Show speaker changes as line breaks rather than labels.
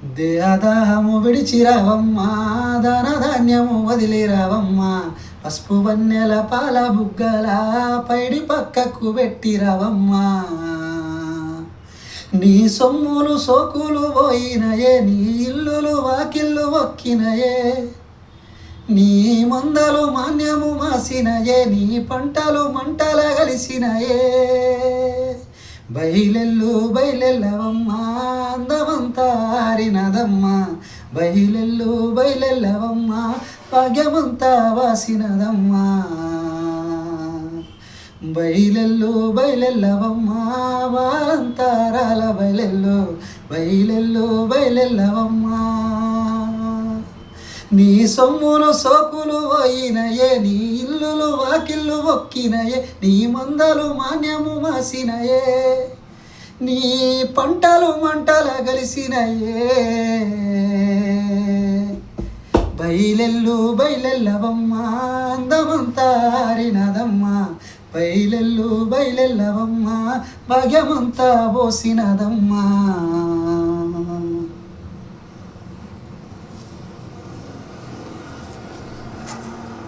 దేహదాహము విడిచిరావమ్మా, దాన ధాన్యము వదిలిరావమ్మా, పసుపు వన్నెల పాల బుగ్గల పైడి పక్కకు పెట్టిరావమ్మా. నీ సొమ్ములు సోకులు పోయినయే, నీ ఇల్లులు వాకిళ్ళు ఒక్కినయే, నీ మందలు మాన్యము మాసినయే, నీ పంటలు మంటల కలిసినయే. బయలెల్లు బయలెల్లవమ్మా, అందమంతా ఆరినదమ్మా, బయలెల్లు బయలెల్లవమ్మా, భాగ్యమంతా వాసినదమ్మా. బయలెల్లు బయలెల్లవమ్మా, వారంతారాల బయలెల్లు, బయలెల్లు బయలెల్లవమ్మా. నీ సొమ్ములు సోకులు పోయినయే, నీ ఇల్లులు వాకిళ్ళు ఒక్కినయే, నీ మందలు మాన్యము మాసినయే, నీ పంటలు మంటల కలిసినయే. బయలెల్లు బయలెల్లవమ్మా, అందమంతా ఆరినదమ్మా, బయలెల్లు బయలెల్లవమ్మా, భాగ్యమంతా పోసినదమ్మా.